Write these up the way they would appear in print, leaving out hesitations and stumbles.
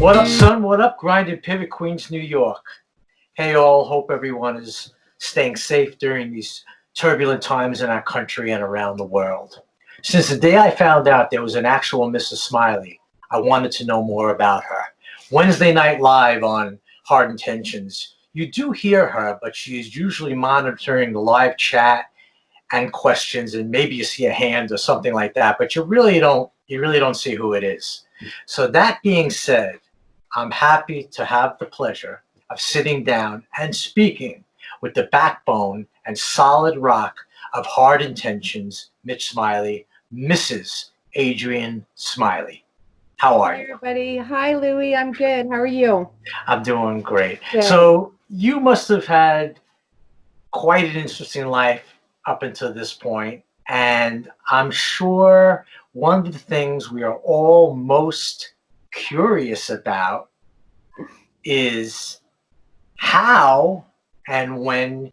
What up, son? What up? Grind and Pivot, Queens, New York. Hey, all. Hope everyone is staying safe during these turbulent times in our country and around the world. Since the day I found out there was an actual Mrs. Smiley, I wanted to know more about her. Wednesday Night Live on Hard Intentions, you do hear her, but she is usually monitoring the live chat and questions, and maybe you see a hand or something like that, but you really don't see who it is. So that being said, I'm happy to have the pleasure of sitting down and speaking with the backbone and solid rock of Hard Intentions, Mitch Smiley, Mrs. Adrian Smiley. How are Hi, you? everybody. Hi, Louie. I'm good. How are you? I'm doing great. Good. So you must have had quite an interesting life up until this point, and I'm sure one of the things we are all most curious about is how and when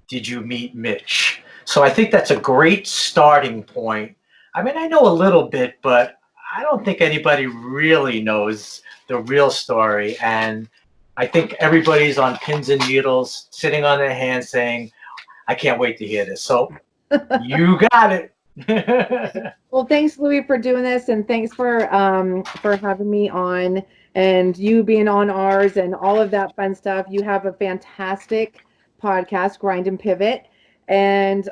did you meet Mitch? So I think that's a great starting point. I mean, I know a little bit, but I don't think anybody really knows the real story. And I think everybody's on pins and needles, sitting on their hands saying, I can't wait to hear this. So you got it. Well, thanks, Louie, for doing this, and thanks for having me on, and you being on ours, and all of that fun stuff. You have a fantastic podcast, Grind and Pivot, and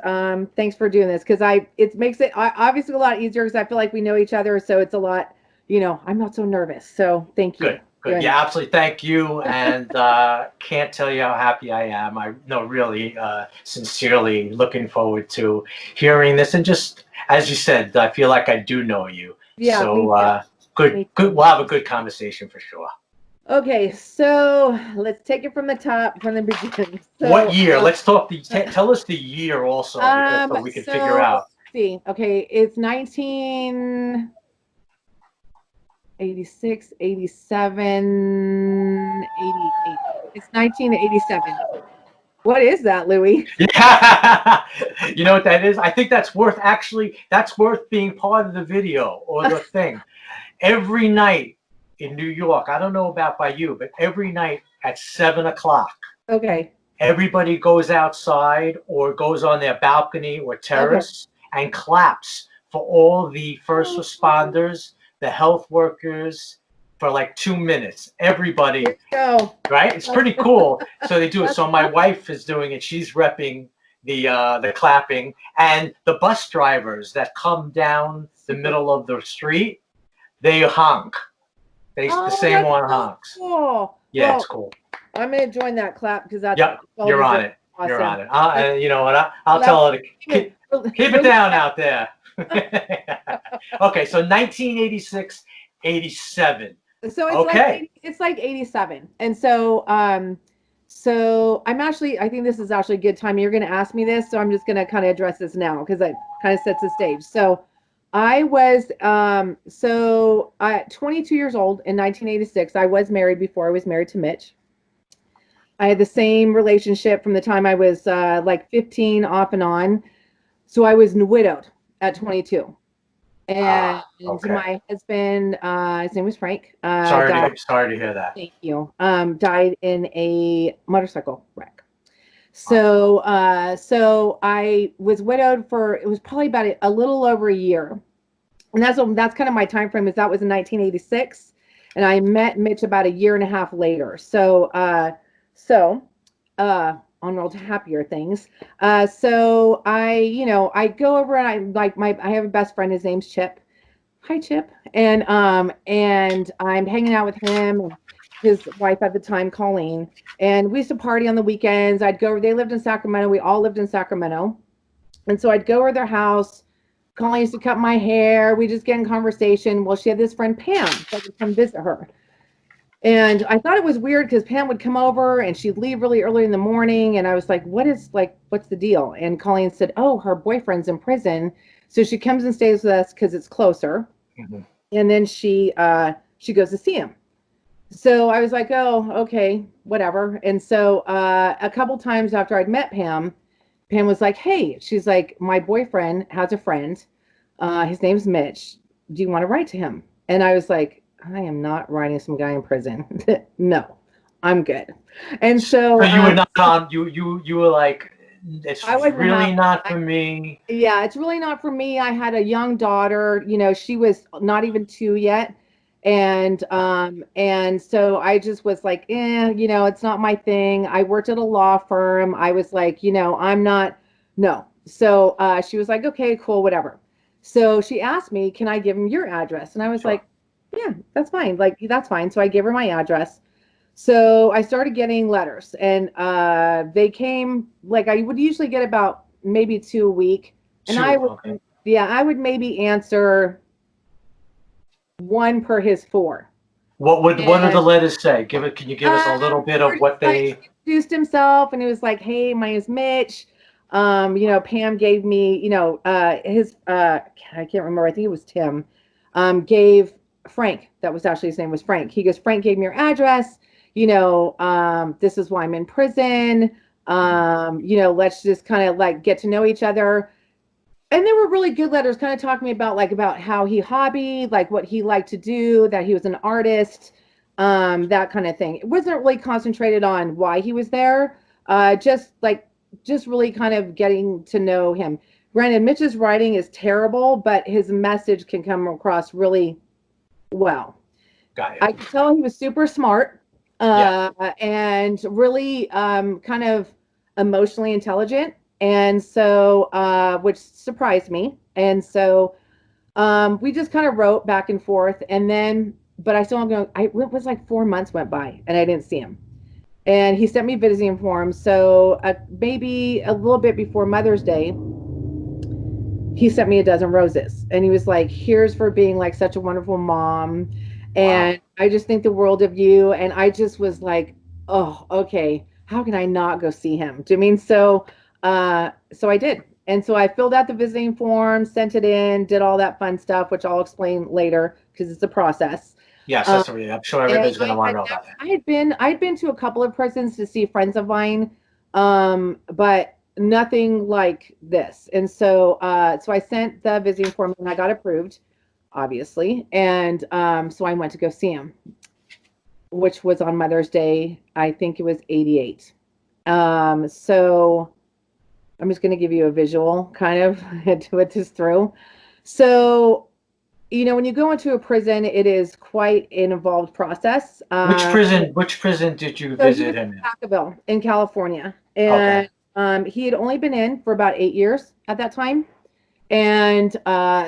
thanks for doing this because it makes it obviously a lot easier because I feel like we know each other, so it's a lot. I'm not so nervous. So thank you. Good. Yeah, absolutely. Thank you. And can't tell you how happy I am. I know, really, sincerely looking forward to hearing this. And just, as you said, I feel like I do know you. Yeah. So good. We'll have a good conversation for sure. Okay, so let's take it from the top, from the beginning. So, what year? Let's talk. Tell us the year also, because so we can figure out. Let's see. Okay, it's 1986, 87, 88. It's 1987. What is that, Louie? Yeah. You know what that is? I think that's worth being part of the video or the thing. Every night in New York, I don't know about by you, but every night at 7:00. Okay. Everybody goes outside or goes on their balcony or terrace and claps for all the first responders, the health workers, for like 2 minutes. Everybody, right? It's pretty cool. So they do it. So my wife is doing it. She's repping the clapping, and the bus drivers that come down the middle of the street, they honk. The same one honks. Cool. Yeah, it's cool. I'm gonna join that clap because that's. Yep, you're on it. Awesome. You're on it. You know what? I'll tell her to keep it down out there. Okay, so 1986, 87. So it's like 87, and so I'm actually, I think this is actually a good time. You're going to ask me this, so I'm just going to kind of address this now because it kind of sets the stage. So I was at 22 years old in 1986. I was married before I was married to Mitch. I had the same relationship from the time I was like 15 off and on. So I was widowed at 22. And my husband, his name was Frank. Sorry to hear that. Thank you. Died in a motorcycle wreck. So, so I was widowed for, it was probably about a little over a year. And that's kind of my time frame, is that was in 1986. And I met Mitch about a year and a half later. So, on roll to happier things. So I go over and I have a best friend. His name's Chip. Hi, Chip. And I'm hanging out with him and his wife at the time, Colleen. And we used to party on the weekends. I'd go over. They lived in Sacramento. We all lived in Sacramento. And so I'd go over their house. Colleen used to cut my hair. We just get in conversation. Well, she had this friend, Pam, that would come visit her. And I thought it was weird because Pam would come over and she'd leave really early in the morning. And I was like, what's the deal? And Colleen said, oh, her boyfriend's in prison. So she comes and stays with us because it's closer. Mm-hmm. And then she goes to see him. So I was like, oh, okay, whatever. And so a couple times after I'd met Pam was like, hey, she's like, my boyfriend has a friend. His name's Mitch. Do you want to write to him? And I was like, I am not writing some guy in prison. No, I'm good. And so So you were not on. You were like, it's I wasn't really having. not for me. Yeah, it's really not for me. I had a young daughter, she was not even 2 yet. And so I just was like, it's not my thing. I worked at a law firm. I was like, I'm not, no. So she was like, okay, cool, whatever. So she asked me, can I give him your address? And I was Sure. like, yeah, that's fine. Like, that's fine. So I gave her my address. So I started getting letters, and they came, like, I would usually get about maybe 2 a week. And I Two. would, Okay. yeah, I would maybe answer one per his 4. What do the And letters say? Can you give us a little bit of pretty what much they? he introduced himself, and he was like, "Hey, my name's Mitch. Pam gave me, his I can't remember. I think it was Tim. Gave Frank. That was actually his name was Frank. He goes, Frank gave me your address. This is why I'm in prison. Let's just kind of like get to know each other." And they were really good letters, kind of talking to me about how he hobbied, like what he liked to do, that he was an artist, that kind of thing. It wasn't really concentrated on why he was there, just really kind of getting to know him. Granted, Mitch's writing is terrible, but his message can come across really well. Got I it. could tell he was super smart, Yeah. and really kind of emotionally intelligent. And so, which surprised me. And so we just kind of wrote back and forth. And then, but I still don't go, it was like 4 months went by and I didn't see him. And he sent me visiting forms. So maybe a little bit before Mother's Day, he sent me a dozen roses, and he was like, here's for being like such a wonderful mom, Wow. and I just think the world of you. And I just was like, oh, okay, how can I not go see him? Do you mean so I did. And so I filled out the visiting form, sent it in, did all that fun stuff, which I'll explain later because it's a process. Yes, um, that's really. I'm sure and everybody's going to want to know about that. I'd been to a couple of prisons to see friends of mine, but nothing like this. And so so I sent the visiting form and I got approved, obviously. And so I went to go see him, which was on Mother's Day. I think it was 88. So I'm just going to give you a visual kind of to what this through. So when you go into a prison, it is quite an involved process. Which prison did you So he visit was in him in? Placerville in California, Okay. and he had only been in for about 8 years at that time. And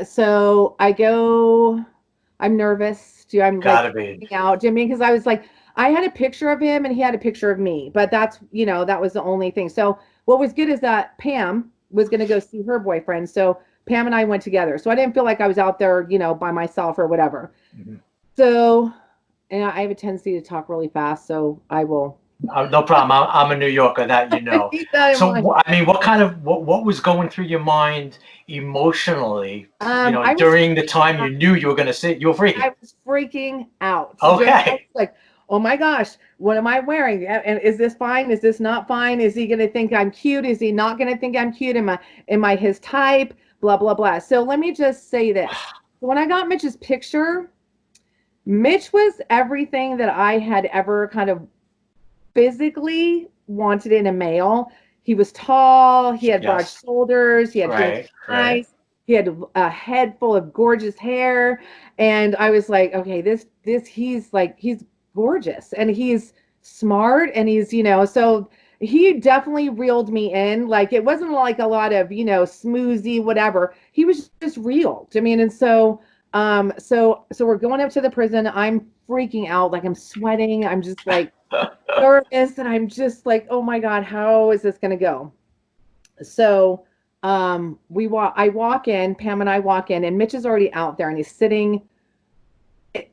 so I go, I'm nervous. I'm like Gotta be. freaking out, Jimmy, because I was like, I had a picture of him and he had a picture of me, but that was the only thing. So what was good is that Pam was going to go see her boyfriend. So Pam and I went together. So I didn't feel like I was out there, by myself or whatever. Mhm. So, and I have a tendency to talk really fast, so I will No problem. I'm a New Yorker, that you know. keep that in So mind. I mean, what was going through your mind emotionally? I was During the time you knew you were going to sit, you were freaking. I was freaking out. I was Okay. like, oh my gosh, what am I wearing? And is this fine? Is this not fine? Is he going to think I'm cute? Is he not going to think I'm cute? Am I his type? Blah, blah, blah. So let me just say this. When I got Mitch's picture, Mitch was everything that I had ever kind of physically wanted in a male. He was tall, he had broad Yes. shoulders, he had big Right. Right. eyes, he had a head full of gorgeous hair. And I was like, okay, he's gorgeous and he's smart and so he definitely reeled me in. Like it wasn't like a lot of, smoozy, whatever. He was just real. I mean, and so we're going up to the prison. I'm freaking out, like I'm sweating. I'm just like nervous, and I'm just like, oh my God, how is this gonna go? So I walk in, Pam and I walk in, and Mitch is already out there and he's sitting.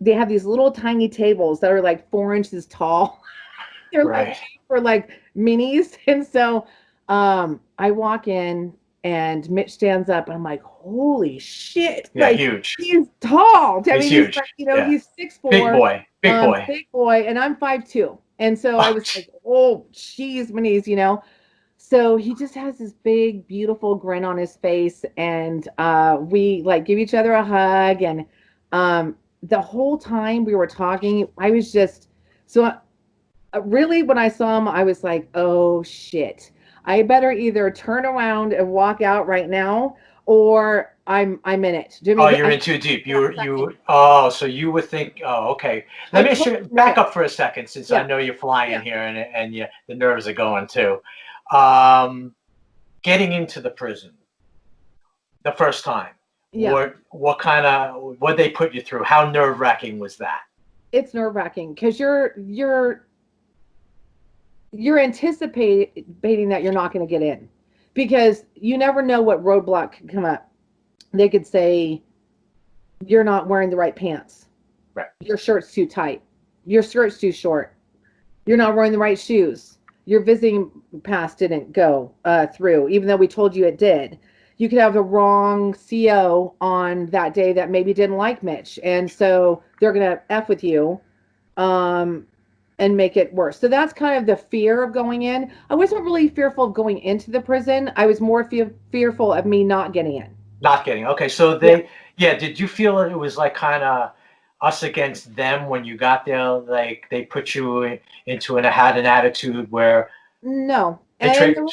They have these little tiny tables that are like 4 inches tall. They're like Right. made for like minis. And so I walk in and Mitch stands up and I'm like, holy shit. Yeah. Like Huge. he's tall. I He's mean, he's huge. like, Yeah. he's 6'4", Big boy. Big boy. big boy, and I'm 5'2". And so I Oh, was like, oh, geez, minis. So he just has this big, beautiful grin on his face, and we like give each other a hug, and the whole time we were talking, I was just so really when I saw him, I was like, oh shit. I better either turn around and walk out right now or I'm in it. Do you know Oh, what I you're mean? in too deep. Second. So you would think, oh, okay. I Let me totally knew back it. up for a second since I Yeah. know you're flying Yeah. here and the nerves are going too. Um, Getting into the prison the first time, Yeah. what they put you through? How nerve-wracking was that? It's nerve-wracking because you're anticipating that you're not going to get in because you never know what roadblock could come up. They could say you're not wearing the right pants. Right. Your shirt's too tight. Your skirt's too short. You're not wearing the right shoes. Your visiting pass didn't go through, even though we told you it did. You could have the wrong CO on that day that maybe didn't like Mitch, and so they're gonna f with you, um, and make it worse. So that's kind of the fear of going in. I wasn't really fearful of going into the prison. I was more fearful of me not getting in. Not getting. Okay, so Yeah. yeah, did you feel it was like kind of us against them when you got there? Like they put you into had an attitude where No. so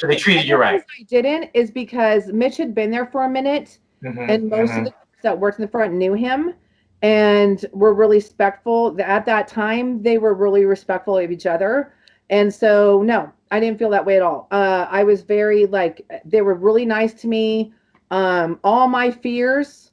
they treated And you the right. reason I didn't is because Mitch had been there for a minute, Hmm. and most of Hmm. the guys that worked in the front knew him and were really respectful. At that time, they were really respectful of each other. And so, no, I didn't feel that way at all. I was very like, they were really nice to me. All my fears,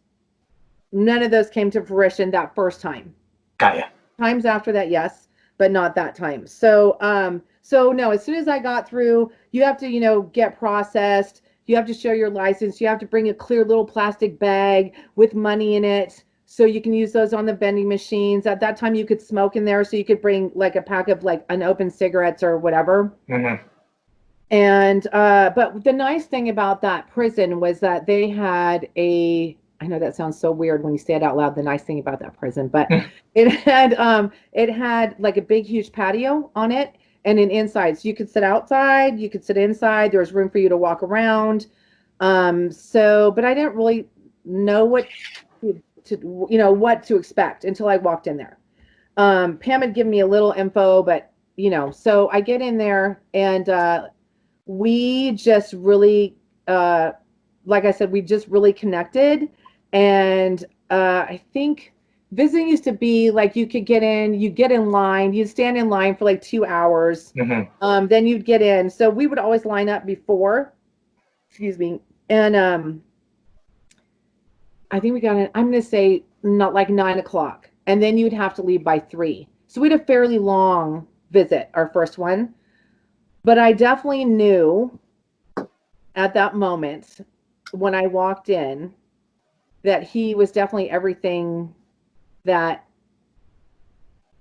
none of those came to fruition that first time. Got you. Times after that, yes, but not that time. So no, as soon as I got through, you have to, get processed. You have to show your license. You have to bring a clear little plastic bag with money in it so you can use those on the vending machines. At that time, you could smoke in there, so you could bring like a pack of like unopened cigarettes or whatever. Hmm. And but the nice thing about that prison was that they had a I know that sounds so weird when you say it out loud, the nice thing about that prison, but it had like a big huge patio on it and an inside. So you could sit outside, you could sit inside, there was room for you to walk around. But I didn't really know what to expect until I walked in there. Pam had given me a little info, but so I get in there and we just really like I said, we just really connected. And I think visiting used to be like you could get in, you get in line, you'd stand in line for like 2 hours, Hmm. then you'd get in. So we would always line up before, excuse me, and I think we got in, I'm going to say not like 9 o'clock, and then you'd have to leave by 3. So we had a fairly long visit, our first one. But I definitely knew at that moment when I walked in that he was definitely everything that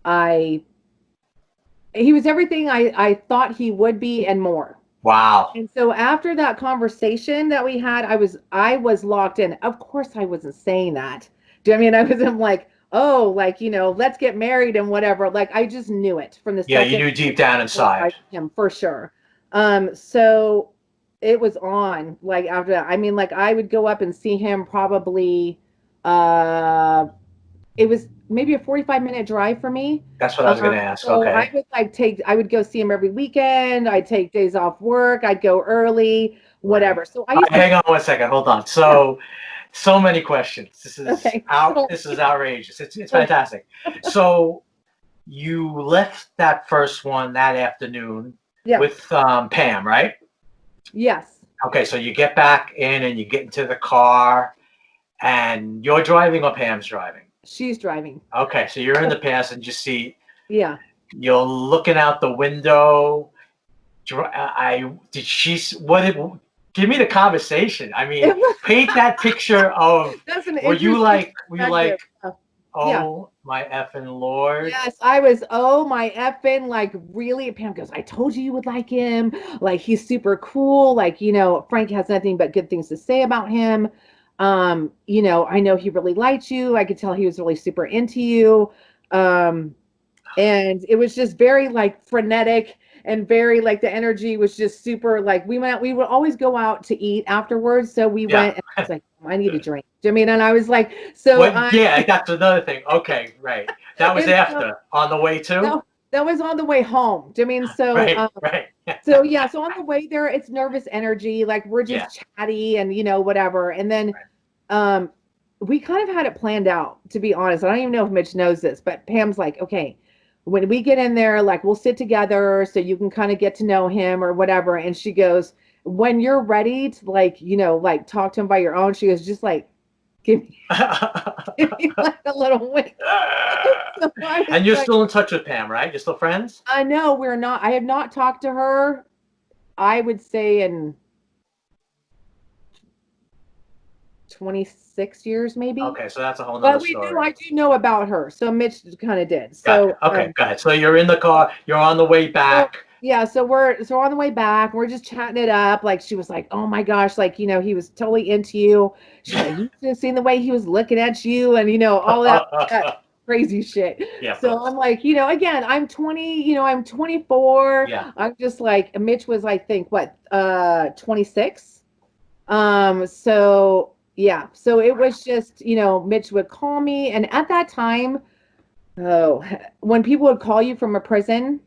I he was everything I thought he would be and more. Wow. And so after that conversation that we had, I was locked in. Of course I wasn't saying that. Do you know what I mean? I wasn't like, oh, like, let's get married and whatever. Like I just knew it from the Yeah, you second knew deep down I inside. liked him for sure. So it was on like after that. I mean, like I would go up and see him probably uh it was maybe a 45-minute drive for me. That's what I was going to ask. So Okay. I would go see him every weekend. I'd take days off work. I'd go early, Right. whatever. So I All used right, to, hang on one second. Hold on. yeah, So many questions. okay. This is outrageous. It's fantastic. So you left that first one that afternoon Yeah, with Pam, right? yes, Okay, so you get back in and you get into the car and you're driving or Pam's driving. she's driving. Okay, so you're in the passenger seat. Yeah. You're looking out the window. I did she what did give me the conversation. I mean, It was, paint that picture of that's an interesting were you like, perspective. Yeah. oh my effing lord? Yes, I was, oh my effing, like really. Pam goes, I told you would like him. Like he's super cool. Like, Frank has nothing but good things to say about him. I know he really liked you. I could tell he was really super into you. And it was just very like frenetic. and very like the energy was just super like we would always go out to eat afterwards. So we Yeah. went and I was like, I need a drink. Do you know what I mean? And I was like, so Well, yeah, that's another thing. Okay, right. That was and after on the way too. so that was on the way home. Do you know what I mean? So Right, right. so yeah, so on the way there, it's nervous energy, like we're Yeah. just chatty and whatever. And then we kind of had it planned out, to be honest. I don't even know if Mitch knows this, but Pam's like, okay, when we get in there, like we'll sit together so you can kind of get to know him or whatever. And she goes, when you're ready to like, like talk to him by your own, she goes, just like give me, give me like a little wink. So And you're like, still in touch with Pam, right? You're still friends? I know we're not, I have not talked to her, I would say in 26 years maybe. Okay, so that's a whole nother But story. I do know about her. So Mitch kind of did. Gotcha. So Okay, go ahead. So you're in the car, you're on the way back. yeah, so we're on the way back. We're just chatting it up. Like she was like, "Oh my gosh, like he was totally into you." She's like, "You should have seen the way he was looking at you," and all that crazy shit. Yeah. So I'm like, again, I'm 20. I'm 24. Yeah. I'm just like Mitch was, I think, what 26. So yeah, so it was just Mitch would call me, and at that time, when people would call you from a prison,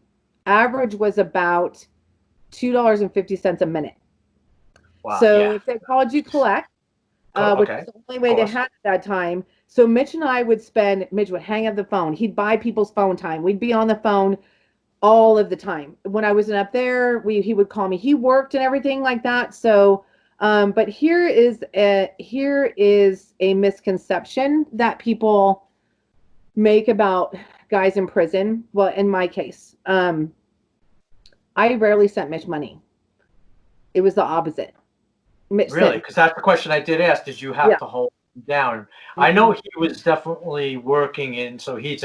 average was about $2.50 a minute. Wow. So Yeah. if they called you collect, which okay. was the only way they had at that time. So Mitch and I would Mitch would hang up the phone. He'd buy people's phone time. We'd be on the phone all of the time. When I wasn't up there, he would call me. He worked and everything like that. So, but here is a misconception that people make about guys in prison. Well, in my case, I rarely sent Mitch money. It was the opposite. Mitch really? Because that's the question I did ask. Did you have to hold him down? Mm-hmm. I know he was definitely working in, so he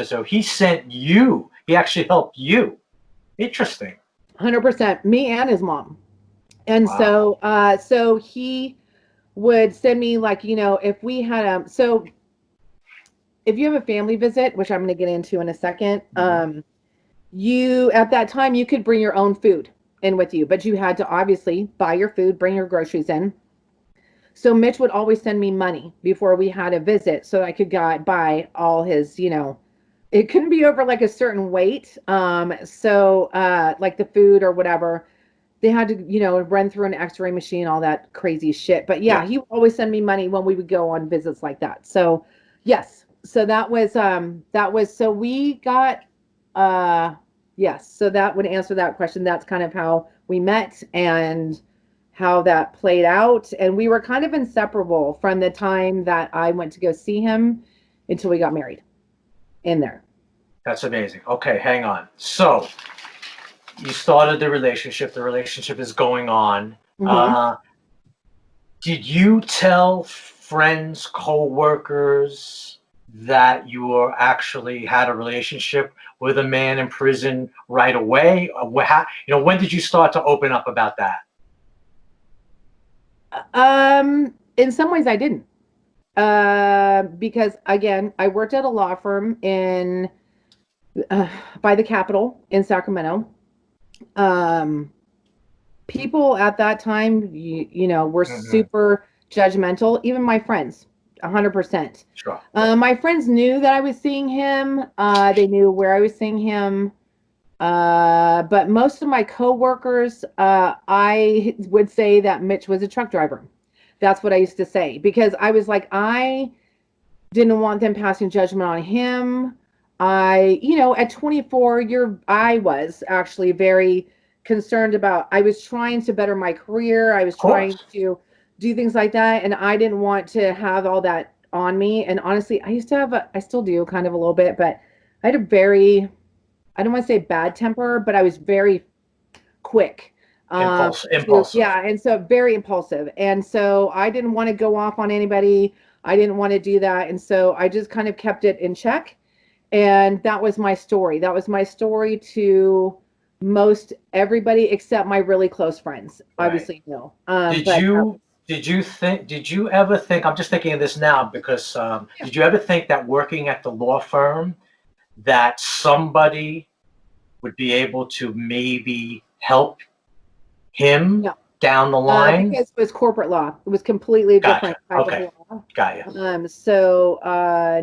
sent you. He actually helped you. Interesting. 100%. Me and his mom. And wow. So he would send me like, if we had so if you have a family visit, which I'm going to get into in a second, mm-hmm. You at that time you could bring your own food in with you, but you had to obviously buy your food, bring your groceries in. So Mitch would always send me money before we had a visit so I could buy all his, it couldn't be over like a certain weight. So like the food or whatever, they had to, run through an x-ray machine, all that crazy shit. But yeah, he would always send me money when we would go on visits like that. So yes. So that was, so we got, yes. So that would answer that question. That's kind of how we met and how that played out. And we were kind of inseparable from the time that I went to go see him until we got married in there. That's amazing. Okay, hang on. So you started the relationship. The relationship is going on. Mm-hmm. Did you tell friends, co-workers that you were actually had a relationship with a man in prison right away? When did you start to open up about that? In some ways I didn't. Because again, I worked at a law firm by the Capitol in Sacramento. People at that time, were mm-hmm. super judgmental. Even my friends, 100%. Sure. My friends knew that I was seeing him. They knew where I was seeing him. But most of my coworkers, I would say that Mitch was a truck driver. That's what I used to say, because I was like, I didn't want them passing judgment on him. At 24, I was actually very concerned about, I was trying to better my career. I was trying to do things like that. And I didn't want to have all that on me. And honestly, I used to have, I still do kind of a little bit, but I had a very, I don't want to say bad temper, but I was very quick. Impulsive. Yeah. And so very impulsive. And so I didn't want to go off on anybody. I didn't want to do that. And so I just kind of kept it in check. And that was my story. That was my story to most everybody except my really close friends. Right. Obviously, no. Did you ever think, I'm just thinking of this now because did you ever think that working at the law firm that somebody would be able to maybe help him No. down the line? Because it was corporate law. It was completely different type Okay. of law. Got you.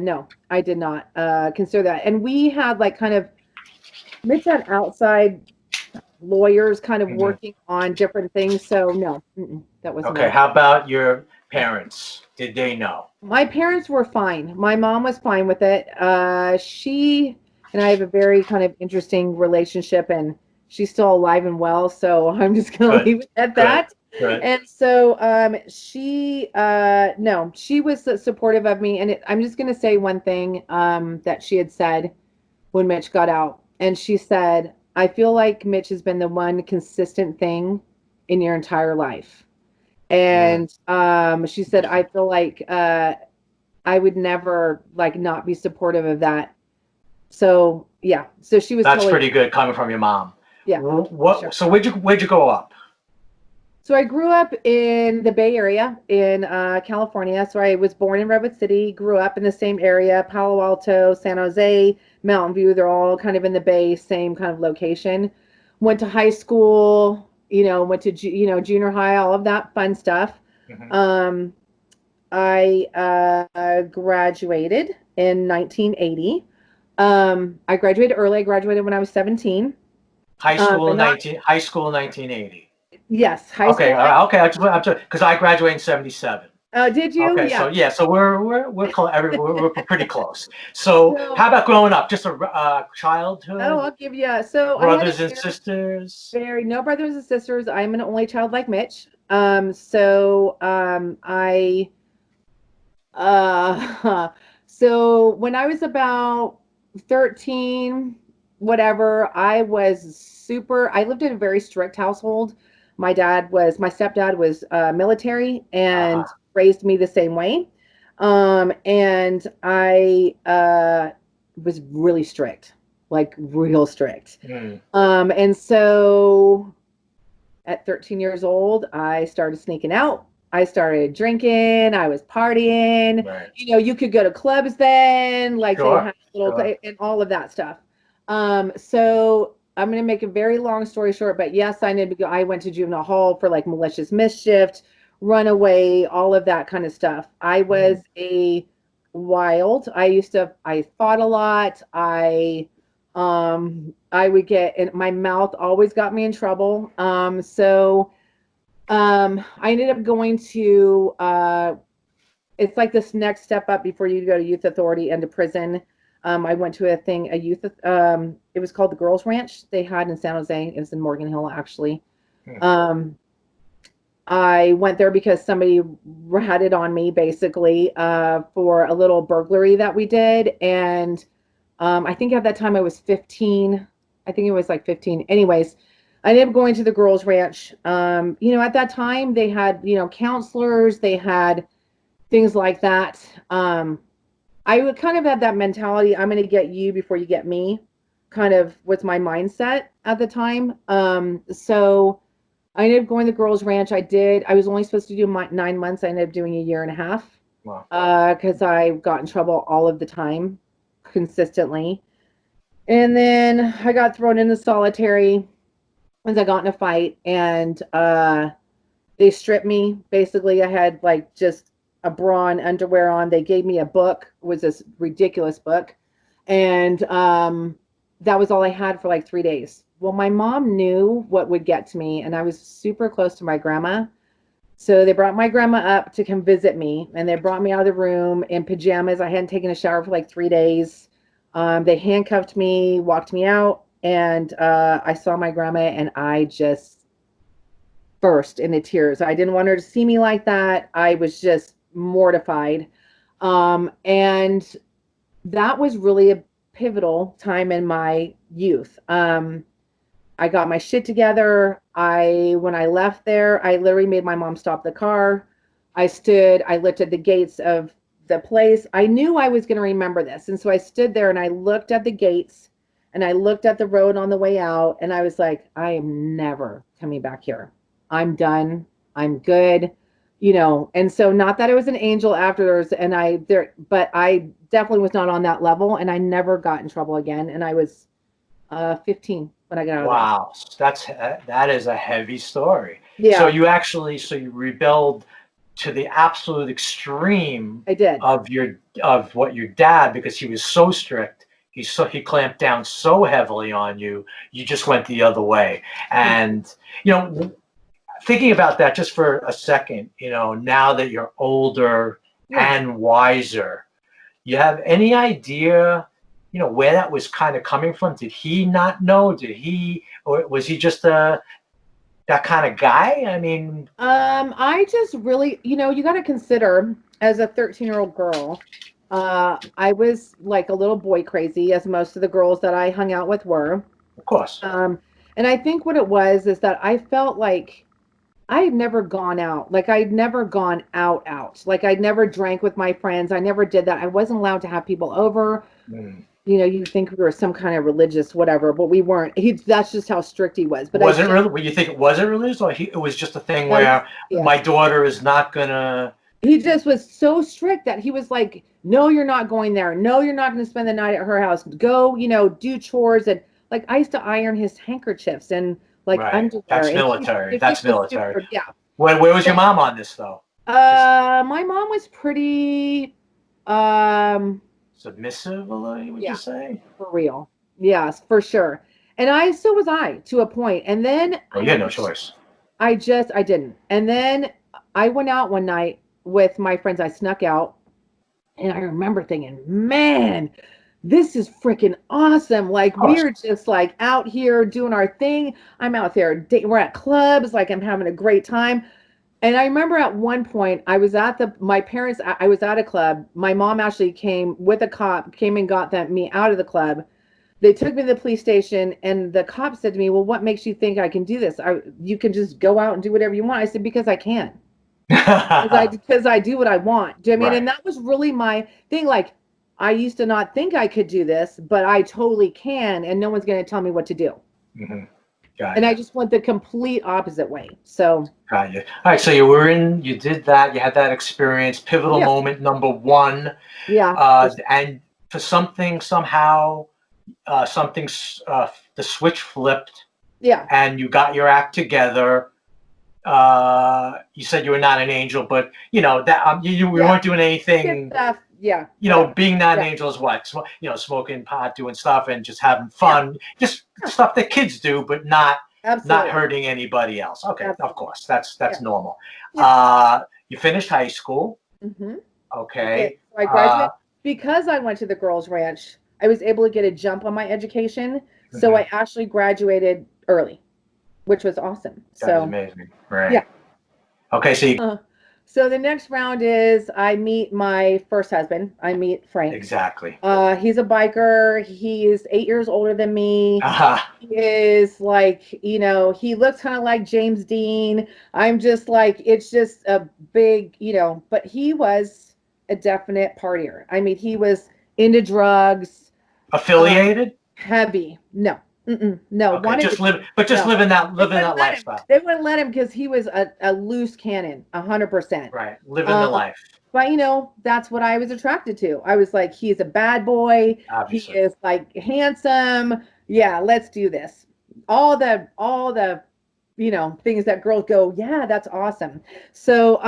No, I did not consider that. And we had like kind of Mitch had outside lawyers kind of working on different things. So no, that wasn't Okay. us. How about your parents? Did they know? My parents were fine. My mom was fine with it. She and I have a very kind of interesting relationship, and she's still alive and well. So I'm just going to leave it at that. Good. And so no, she was supportive of me. And I'm just going to say one thing that she had said when Mitch got out. And she said, I feel like Mitch has been the one consistent thing in your entire life. And she said, I feel like I would never like not be supportive of that. So yeah, so she was. That's pretty good coming from your mom. Yeah. Sure. So where'd you grow up? So I grew up in the Bay Area in California. So I was born in Redwood City, grew up in the same area, Palo Alto, San Jose, Mountain View. They're all kind of in the Bay, same kind of location. Went to high school, went to, junior high, all of that fun stuff. I graduated in 1980. I graduated early. I graduated when I was 17. High school 1980. Yes, high school. Okay. Because I graduated in 77. Oh, did you? Okay, yeah. So we're pretty close. So how about growing up? Just a childhood? Oh, I'll give you. So brothers and sisters. No brothers and sisters. I'm an only child like Mitch. So when I was about 13, whatever, I lived in a very strict household. My stepdad was military and raised me the same way. And I was really strict, like real strict. And so at 13 years old, I started sneaking out. I started drinking. I was partying. Right. You could go to clubs then, like Sure. they had and all of that stuff. So I'm going to make a very long story short, but yes, I went to juvenile hall for like malicious mischief, runaway, all of that kind of stuff. I was I fought a lot. I would my mouth always got me in trouble. I ended up going to, it's like this next step up before you go to youth authority and to prison. I went to it was called the Girls Ranch they had in San Jose. It was in Morgan Hill, actually. I went there because somebody had it on me, basically, for a little burglary that we did. And I think at that time I was 15. I think it was like 15. Anyways, I ended up going to the Girls Ranch. At that time they had, counselors, they had things like that. I would kind of have that mentality, I'm going to get you before you get me, kind of was my mindset at the time. So I ended up going to the Girls Ranch. I was only supposed to do 9 months. I ended up doing a year and a half. Wow. Because I got in trouble all of the time, consistently. And then I got thrown into solitary as I got in a fight, and they stripped me. Basically, I had like just a bra and underwear on. They gave me a book. It was this ridiculous book. And that was all I had for like 3 days. Well, my mom knew what would get to me, and I was super close to my grandma. So they brought my grandma up to come visit me, and they brought me out of the room in pajamas. I hadn't taken a shower for like 3 days. They handcuffed me, walked me out, and I saw my grandma, and I just burst into tears. I didn't want her to see me like that. I was just mortified. And that was really a pivotal time in my youth. I got my shit together. When I left there, I literally made my mom stop the car. I looked at the gates of the place. I knew I was going to remember this. And so I stood there and I looked at the gates and I looked at the road on the way out, and I was like, I am never coming back here. I'm done. I'm good. And so not that I was an angel afterwards, but I definitely was not on that level, and I never got in trouble again. And I was 15 when I got out of there. Wow, that is a heavy story. Yeah, So you rebelled to the absolute extreme I did. of what your dad, because he was so strict. He clamped down so heavily on you. You just went the other way. And you know, thinking about that just for a second, you know, now that you're older and wiser, you have any idea, you know, where that was kind of coming from? Did he not know? Or was he just that kind of guy? I mean, I just really, you know, you got to consider as a 13-year-old girl, I was like a little boy crazy, as most of the girls that I hung out with were. of course. And I think what it was is that I felt like I had never gone out. Like I'd never gone out. Like I'd never drank with my friends. I never did that. I wasn't allowed to have people over. Mm. You know, you think we were some kind of religious whatever, but we weren't. That's just how strict he was. But Was it really? You think it wasn't religious, or it was just a thing where my daughter is not gonna? He just was so strict that he was like, "No, you're not going there. No, you're not going to spend the night at her house. Go, you know, do chores." And like I used to iron his handkerchiefs and like underwear. That's military. That's military. Yeah. Where was your mom on this though? My mom was pretty submissive, would you say? For real. Yes, for sure. And so was I to a point. And then you had no choice. I didn't. And then I went out one night with my friends. I snuck out and I remember thinking, man, this is freaking awesome. Like we're just like out here doing our thing. I'm out there. We're at clubs. Like I'm having a great time. And I remember at one point I was at I was at a club. My mom actually came with a cop, came and got me out of the club. They took me to the police station and the cop said to me, well, what makes you think I can do this? You can just go out and do whatever you want. I said, because I can. Because I do what I want. Do you know what I mean? And that was really my thing. Like I used to not think I could do this, but I totally can. And no one's going to tell me what to do. Mm-hmm. And I just went the complete opposite way. So. Got you. All right. So you did that. You had that experience, pivotal moment number one. Yeah. And for somehow, the switch flipped. Yeah. And you got your act together. You said you were not an angel, but you know that you weren't doing anything. Yeah. You know, being not an angel is what? You know, smoking pot, doing stuff, and just having fun. Just stuff that kids do, but not hurting anybody else. Okay, of course, that's normal. Yeah. You finished high school. Mm-hmm. Okay. So I graduated because I went to the girls' ranch. I was able to get a jump on my education, so I actually graduated early, which was awesome. That was amazing. Right. Yeah. Okay, so the next round is I meet my first husband. I meet Frank. Exactly. He's a biker. He is 8 years older than me. He is like, you know, he looks kind of like James Dean. I'm just like, it's just a big, you know, but he was a definite partier. I mean, he was into drugs. Affiliated? Heavy. No. No, okay, living that lifestyle. They wouldn't let him because he was a loose cannon, 100%. Right, living the life. But you know, that's what I was attracted to. I was like, he's a bad boy. Obviously. He is like handsome. Yeah, let's do this. All the, you know, things that girls go, yeah, that's awesome. So,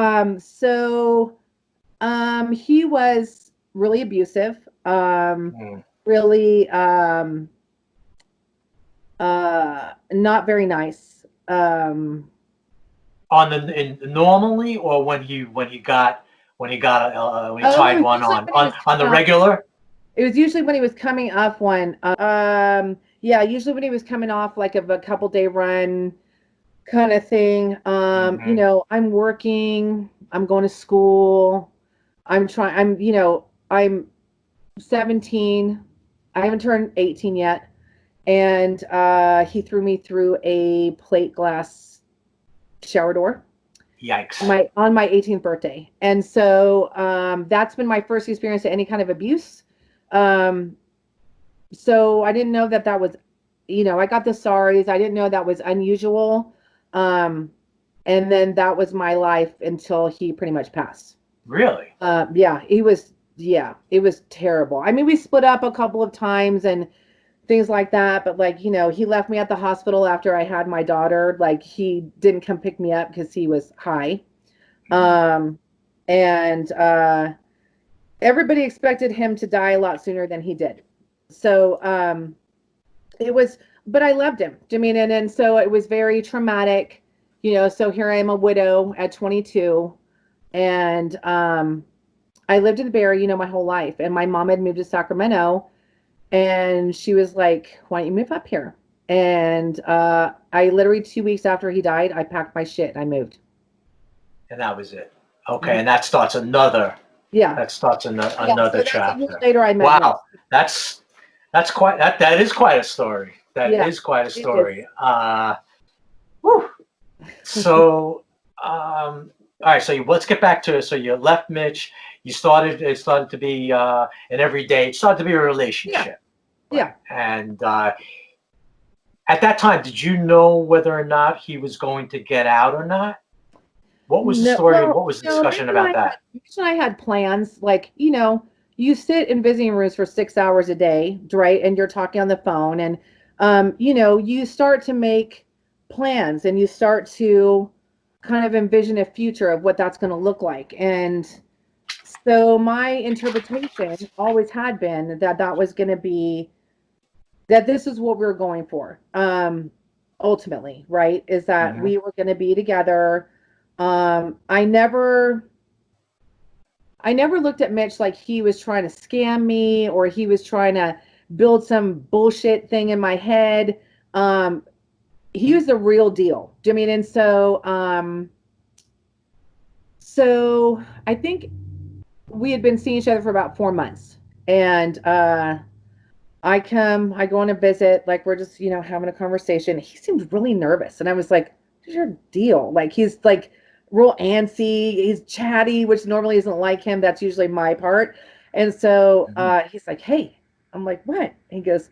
he was really abusive. Really, not very nice. Normally, or when he tied one on the regular. It was usually when he was coming off one. Usually when he was coming off like of a couple day run kind of thing. You know, I'm working, I'm going to school, I'm 17. I haven't turned 18 yet. And he threw me through a plate glass shower door. Yikes. On my 18th birthday. And so that's been my first experience of any kind of abuse. So I didn't know that was, you know, I got the sorries. I didn't know that was unusual. And then that was my life until he pretty much passed. Really? It was terrible. I mean, we split up a couple of times and things like that. But like, you know, he left me at the hospital after I had my daughter. Like he didn't come pick me up because he was high. And everybody expected him to die a lot sooner than he did. So it was, but I loved him. I mean, and so it was very traumatic, you know. So here I am, a widow at 22, and I lived in the Bay Area, you know, my whole life. And my mom had moved to Sacramento, and she was like, "Why don't you move up here?" And I literally 2 weeks after he died, I packed my shit and I moved. And that was it. Okay, and that starts another. Yeah. That starts another So chapter. a year later, I met Wow, that's quite that is quite a story. That Yeah, is quite a it story. Whew. So, all right. So let's get back to it. So you left Mitch. You started. It started to be an everyday. It started to be a relationship. Yeah. And at that time, did you know whether or not he was going to get out or not? What was the No, story? well, What was the no, discussion about that? Mitch and I had plans. Like, you know, you sit in visiting rooms for 6 hours a day, right? And you're talking on the phone, and you know, you start to make plans, and you start to kind of envision a future of what that's going to look like. And so my interpretation always had been that that was going to be that this is what we were going for. Ultimately, right? Is that we were going to be together. I never looked at Mitch like he was trying to scam me or he was trying to build some bullshit thing in my head. He was the real deal. Do you mean? And so I think we had been seeing each other for about 4 months, and I go on a visit, like we're just, you know, having a conversation. He seemed really nervous, and I was like, "What's your deal?" Like he's like real antsy, he's chatty, which normally isn't like him. That's usually my part. And so he's like, "Hey," I'm like, "What?" He goes,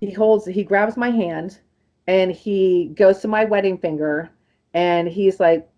he grabs my hand, and he goes to my wedding finger, and he's like,